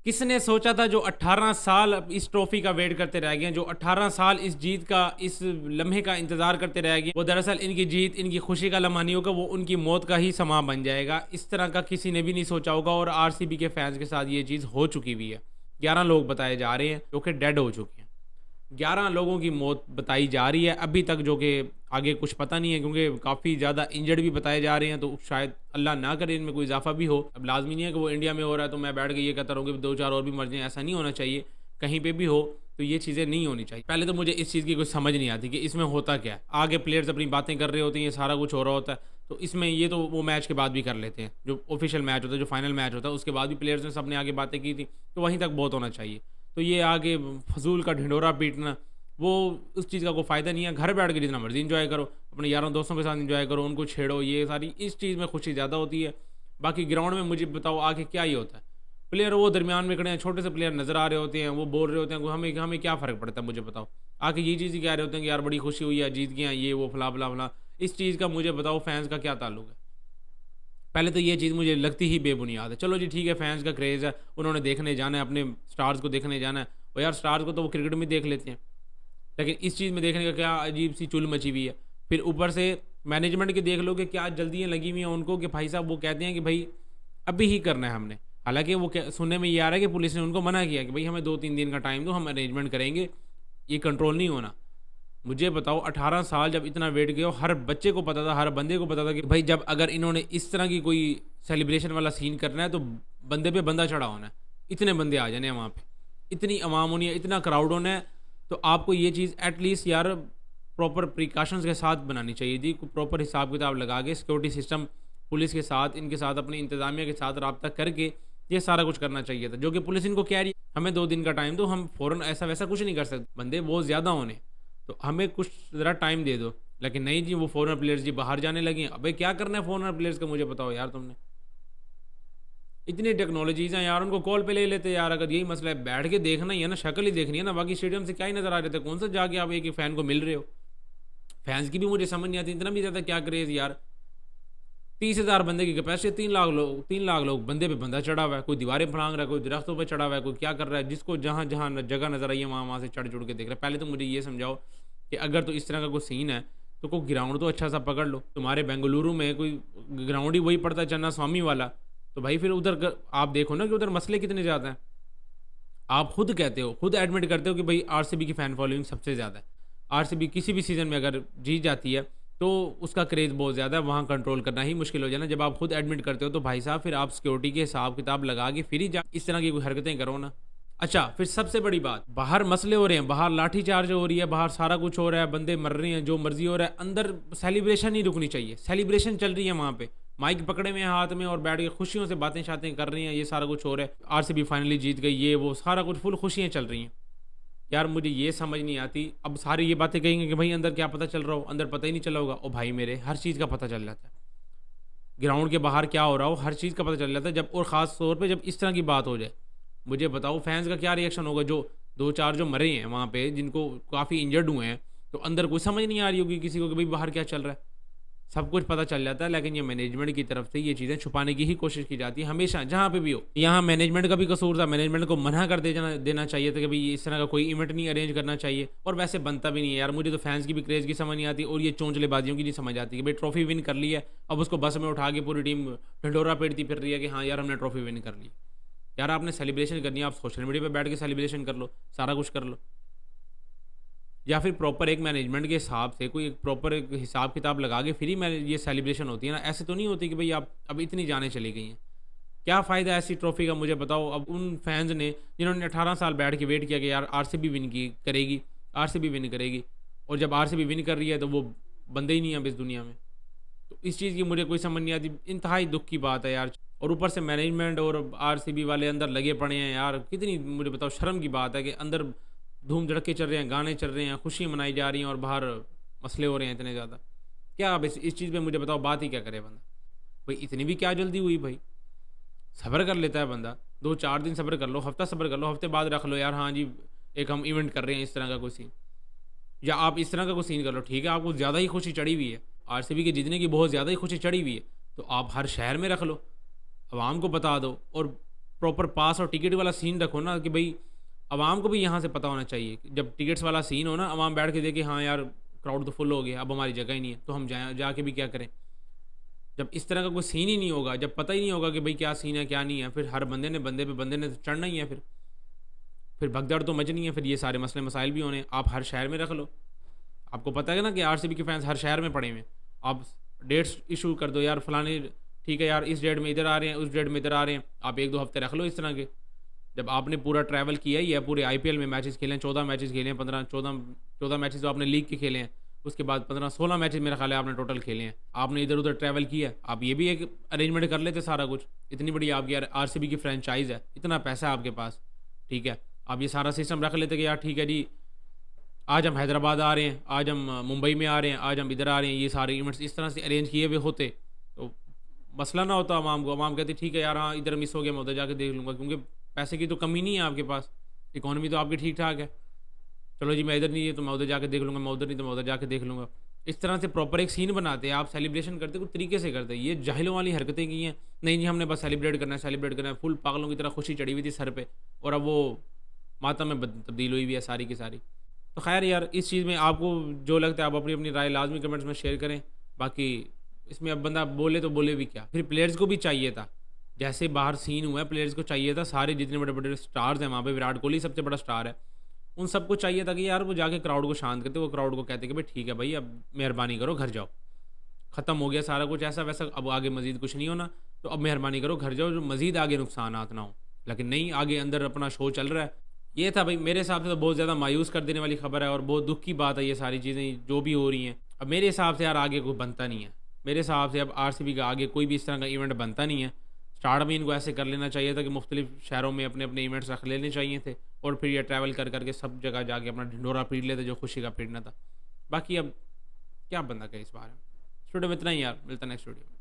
किसने सोचा था जो 18 साल इस ट्रॉफी का वेट करते रह गए, जो 18 साल इस जीत का, इस लम्हे का इंतज़ार करते रह गए, वो दरअसल इनकी जीत, इनकी खुशी का लम्हा नहीं होगा, वो उनकी मौत का ही समा बन जाएगा। इस तरह का किसी ने भी नहीं सोचा होगा और आरसीबी के फैंस के साथ ये चीज़ हो चुकी भी है। 11 लोग बताए जा रहे हैं जो कि डेड हो चुके हैं। 11 लोगों की मौत बताई जा रही है अभी तक, जो कि आगे कुछ पता नहीं है क्योंकि काफ़ी ज़्यादा इंजर्ड भी बताए जा रहे हैं, तो शायद अल्लाह ना करे इनमें कोई इजाफा भी हो। अब लाजमी नहीं है कि वो इंडिया में हो रहा है तो मैं बैठ के ये कहता रहूँ कि 2-4 और भी मर जाएँ, ऐसा नहीं होना चाहिए। कहीं पे भी हो तो ये चीज़ें नहीं होनी चाहिए। पहले तो मुझे इस चीज़ की कुछ समझ नहीं आती कि इसमें होता क्या है। आगे प्लेयर्स अपनी बातें कर रहे होते हैं, ये सारा कुछ हो रहा होता है, तो इसमें ये तो वो मैच के बाद भी कर लेते हैं, जो ऑफिशियल मैच होता है, जो फाइनल मैच होता है, उसके बाद भी प्लेयर्स ने सबने आगे बातें की थी, तो वहीं तक बहुत होना चाहिए। तो ये आगे फजूल का ढिंढोरा पीटना, वो उस चीज़ का कोई फ़ायदा नहीं है। घर बैठ के जितना मर्ज़ी एंजॉय करो, अपने यारों दोस्तों के साथ एंजॉय करो, उनको छेड़ो, ये सारी इस चीज़ में खुशी ज़्यादा होती है। बाकी ग्राउंड में मुझे बताओ आगे क्या ही होता है। प्लेयर वो दरमियान में खड़े हैं, छोटे से प्लेयर नज़र आ रहे होते हैं, वो बोल रहे होते हैं, हमें हमें क्या फ़र्क पड़ता है, मुझे बताओ। आके ये चीज़ ही कह रहे होते हैं कि यार बड़ी खुशी हुई है, जीत गए हैं, ये वो फला फला फला। इस चीज़ का मुझे बताओ फैंस का क्या ताल्लुक है। पहले तो ये चीज़ मुझे लगती ही बेबुनियाद है। चलो जी ठीक है, फैंस का क्रेज़ है, उन्होंने देखने जाना है, अपने स्टार्स को देखने जाना है, और यार स्टार्स को तो वो क्रिकेट में देख लेते हैं, लेकिन इस चीज़ में देखने का क्या अजीब सी चुल मची हुई है। फिर ऊपर से मैनेजमेंट के देख लो कि क्या जल्दियाँ लगी हुई हैं उनको, कि भाई साहब वो कहते हैं कि भाई अभी ही करना है हमने। हालाँकि वो सुनने में ये आ रहा है कि पुलिस ने उनको मना किया कि भाई हमें 2-3 दिन का टाइम दो, हम अरेंजमेंट करेंगे, ये कंट्रोल नहीं होना। मुझे बताओ 18 साल जब इतना वेट किया, हर बच्चे को पता था, हर बंदे को पता था कि भाई जब अगर इन्होंने इस तरह की कोई सेलिब्रेशन वाला सीन करना है तो बंदे पे बंदा चढ़ा होना है। इतने बंदे आ जाने हैं वहाँ पे, इतनी अवाम होनी है, इतना क्राउड होना है, तो आपको ये चीज़ एटलीस्ट यार प्रॉपर प्रिकॉशंस के साथ बनानी चाहिए थी। प्रॉपर हिसाब किताब लगा के सिक्योरिटी सिस्टम पुलिस के साथ, इनके साथ, अपनी इंतज़ामिया के साथ रब्ता करके ये सारा कुछ करना चाहिए था। जो कि पुलिस इनको कह रही है हमें 2 दिन का टाइम दो, हम फ़ौरन ऐसा वैसा कुछ नहीं कर सकते, बंदे बहुत ज़्यादा होने, तो हमें कुछ ज़रा टाइम दे दो। लेकिन नहीं जी, वो फॉरेनर प्लेयर्स जी बाहर जाने लगे हैं। अबे क्या करना है फॉरेनर प्लेयर्स का, मुझे बताओ यार तुमने। इतनी टेक्नोलॉजीज़ हैं यार, उनको कॉल पे ले लेते यार, अगर यही मसला है। बैठ के देखना ही है ना, शक्ल ही देखनी है ना, बाकी स्टेडियम से क्या ही नज़र आ रहे थे, कौन सा जाके आप एक ही फ़ैन को मिल रहे हो। फैंस की भी मुझे समझ नहीं आती, इतना भी ज़्यादा क्या क्रेज़ यार। 30,000 बंदे की कैपेसिटी, 3 लाख लोग, बंदे पे बंदा चढ़ा हुआ है, कोई दीवारें फलांग रहा है, कोई दरख्तों पे चढ़ा हुआ है, कोई क्या कर रहा है, जिसको जहाँ जहाँ जगह नज़र आई है वहाँ वहाँ से चढ़ जुड़ के देख रहा है। पहले तो मुझे ये समझाओ कि अगर तो इस तरह का कोई सीन है तो कोई ग्राउंड तो अच्छा सा पकड़ लो। तुम्हारे बेंगलुरु में कोई ग्राउंड ही वही पड़ता है, चन्ना स्वामी वाला, तो भाई फिर उधर आप देखो ना कि उधर मसले कितने ज़्यादा हैं। आप खुद कहते हो, खुद एडमिट करते हो कि भाई आरसीबी की फ़ैन फॉलोइंग सबसे ज़्यादा है। आरसीबी किसी भी सीज़न में अगर जीत जाती है तो उसका क्रेज़ बहुत ज़्यादा है, वहाँ कंट्रोल करना ही मुश्किल हो जाए ना। जब आप खुद एडमिट करते हो तो भाई साहब फिर आप सिक्योरिटी के हिसाब किताब लगा के फिर ही जा इस तरह की कोई हरकतें करो ना। अच्छा, फिर सबसे बड़ी बात, बाहर मसले हो रहे हैं, बाहर लाठीचार्ज हो रही है, बाहर सारा कुछ हो रहा है, बंदे मर रहे हैं, जो मर्जी हो रहा है, अंदर सेलिब्रेशन नहीं रुकनी चाहिए। सेलिब्रेशन चल रही है वहाँ पे, माइक पकड़े हुए हैं हाथ में और बैठ के खुशियों से बातें शातें कर रही हैं, ये सारा कुछ हो रहा है। आरसीबी फाइनली जीत गई, ये वो सारा कुछ फुल खुशियाँ चल रही हैं। यार मुझे ये समझ नहीं आती, अब सारी ये बातें कहेंगे कि भाई अंदर क्या पता चल रहा हो, अंदर पता ही नहीं चला होगा। ओ भाई मेरे, हर चीज़ का पता चल जाता है, ग्राउंड के बाहर क्या हो रहा हो हर चीज़ का पता चल जाता है। जब और ख़ास तौर पे जब इस तरह की बात हो जाए, मुझे बताओ फैंस का क्या रिएक्शन होगा। जो 2-4 जो मरे हैं वहाँ पे, जिनको काफ़ी इंजर्ड हुए हैं, तो अंदर कोई समझ नहीं आ रही होगी किसी को कि भाई बाहर क्या चल रहा है। सब कुछ पता चल जाता है, लेकिन ये मैनेजमेंट की तरफ से ये चीज़ें छुपाने की ही कोशिश की जाती है हमेशा, जहाँ पे भी हो। यहाँ मैनेजमेंट का भी कसूर था, मैनेजमेंट को मना कर देना चाहिए था कि भाई इस तरह का कोई इवेंट नहीं अरेंज करना चाहिए, और वैसे बनता भी नहीं है यार। मुझे तो फैंस की भी क्रेज़ की समझ नहीं आती, और ये चोंचलेबाजियों की नहीं समझ आती कि भाई ट्रॉफी विन कर ली है, अब उसको बस में उठा के पूरी टीम ढिंढोरा पीटती फिर रही है कि हाँ यार हमने ट्रॉफी विन कर ली। यार आपने सेलिब्रेशन करनी है, आप सोशल मीडिया पर बैठ के सेलिब्रेशन कर लो, सारा कुछ कर लो, या फिर प्रॉपर एक मैनेजमेंट के हिसाब से कोई एक प्रॉपर एक हिसाब किताब लगा के फिर ही मैं ये सेलिब्रेशन होती है ना। ऐसे तो नहीं होती कि भाई आप अब इतनी जाने चली गई हैं, क्या फ़ायदा ऐसी ट्रॉफी का, मुझे बताओ। अब उन फैंस ने जिन्होंने 18 साल बैठ के वेट किया कि यार आरसीबी विन की करेगी, आरसीबी विन करेगी, और जब आरसीबी विन कर रही है तो वो बंदे ही नहीं है अब इस दुनिया में। तो इस चीज़ की मुझे कोई समझ नहीं आती, इंतहाई दुख की बात है यार। और ऊपर से मैनेजमेंट और आरसीबी वाले अंदर लगे पड़े हैं यार, कितनी मुझे बताओ शर्म की बात है कि अंदर धूम धड़के चल रहे हैं, गाने चल रहे हैं, खुशियाँ मनाई जा रही हैं, और बाहर मसले हो रहे हैं इतने ज़्यादा। क्या अब इस चीज़ पे मुझे बताओ बात ही क्या करे बंदा। भाई इतनी भी क्या जल्दी हुई भाई, सब्र कर लेता है बंदा, 2-4 दिन सब्र कर लो, हफ्ता सब्र कर लो, हफ्ते बाद रख लो यार, हाँ जी एक हम इवेंट कर रहे हैं इस तरह का कोई सीन, या आप इस तरह का कोई सीन कर लो। ठीक है, आपको ज़्यादा ही खुशी चढ़ी हुई है, आरसीबी के जीतने की बहुत ज़्यादा ही खुशी चढ़ी हुई है, तो आप हर शहर में रख लो, आवाम को बता दो, और प्रॉपर पास और टिकट वाला सीन रखो ना, कि भाई आवाम को भी यहाँ से पता होना चाहिए। जब टिकट्स वाला सीन हो ना, आवाम बैठ के देखे हाँ यार क्राउड तो फुल हो गया, अब हमारी जगह ही नहीं है, तो हम जाके भी क्या करें। जब इस तरह का कोई सीन ही नहीं होगा, जब पता ही नहीं होगा कि भाई क्या सीन है क्या नहीं है, फिर हर बंदे ने तो चढ़ना ही है, फिर भगदड़ तो मचनी है, फिर ये सारे मसले मसाइल भी होने। आप हर शहर में रख लो, आपको पता है ना कि आरसीबी के फैंस हर शहर में पड़े हुए हैं। आप डेट्स इशू कर दो यार, फलाने ठीक है यार इस डेट में इधर आ रहे हैं, उस डेट में इधर आ रहे हैं, आप 1-2 हफ्ते रख लो इस तरह के। जब आपने पूरा ट्रैवल किया ही है, पूरे आईपीएल में मैचेस खेले हैं, 14 मैचेस खेले हैं, 14 मैचेस तो आपने लीग के खेले हैं, उसके बाद 15-16 मैचेस मेरा ख्याल है आपने टोटल खेले हैं। आपने इधर उधर ट्रैवल किया, आप ये भी एक अरेंजमेंट कर लेते सारा कुछ। इतनी बड़ी आपकी आरसीबी की फ्रेंचाइज है, इतना पैसा है आपके पास, ठीक है, आप ये सारा सिस्टम रख लेते कि यार ठीक है जी आज हम हैदराबाद आ रहे हैं, आज हम मुंबई में आ रहे हैं, आज हम इधर आ रहे हैं, ये सारे इवेंट्स इस तरह से अरेंज किए हुए होते तो मसला ना होता आवाम को। आवाम कहती ठीक है यार हाँ इधर मिस हो गया, मैं उधर जाके देख लूँगा, क्योंकि पैसे की तो कमी नहीं है आपके पास, इकॉनमी तो आपकी ठीक ठाक है। चलो जी मैं इधर नहीं है तो मैं उधर जाके देख लूँगा, मैं उधर नहीं तो मैं उधर जाके देख लूँगा। इस तरह से प्रॉपर एक सीन बनाते हैं आप, सेलिब्रेशन करते कुछ तरीके से करते हैं। ये जाहिलों वाली हरकतें की हैं, नहीं जी हमने बस सेलिब्रेट करना है, फुल पागलों की तरह खुशी चढ़ी हुई थी सर पे, और अब वो मातम में तब्दील हुई हुई है सारी की सारी। तो खैर यार इस चीज़ में आपको जो लगता है आप अपनी अपनी राय लाजमी कमेंट्स में शेयर करें। बाकी इसमें अब बंदा बोले तो बोले भी क्या, फिर प्लेयर्स को भी चाहिए था, जैसे बाहर सीन हुआ है प्लेयर्स को चाहिए था, सारे जितने बड़े बड़े स्टार्स हैं वहाँ पे, विराट कोहली सबसे बड़ा स्टार है, उन सबको चाहिए था कि यार वो जाके क्राउड को शांत करते, वो क्राउड को कहते कि भाई ठीक है भाई अब मेहरबानी करो घर जाओ, ख़त्म हो गया सारा कुछ ऐसा वैसा, अब आगे मज़ीद कुछ नहीं होना, तो अब मेहरबानी करो घर जाओ, जो मज़ीद आगे नुकसान ना हो। लेकिन नहीं, आगे अंदर अपना शो चल रहा है। ये था भाई मेरे हिसाब से तो बहुत ज़्यादा मायूस कर देने वाली खबर है, और बहुत दुख की बात है ये सारी चीज़ें जो भी हो रही हैं। अब मेरे हिसाब से यार आगे कोई बनता नहीं है, मेरे हिसाब से अब आरसीबी का आगे कोई भी इस तरह का इवेंट बनता नहीं है। स्टार्ट में इनको ऐसे कर लेना चाहिए था कि मुख्तलिफ शहरों में अपने अपने इवेंट्स रख लेने चाहिए थे, और फिर ये ट्रैवल कर करके सब जगह जाके अपना ढिंडोरा पीट लेते जो खुशी का पीटना था। बाकी अब क्या बंदा कहे इस बारे में। स्टूडियो में इतना ही यार, मिलता नेक्स्ट वीडियो में।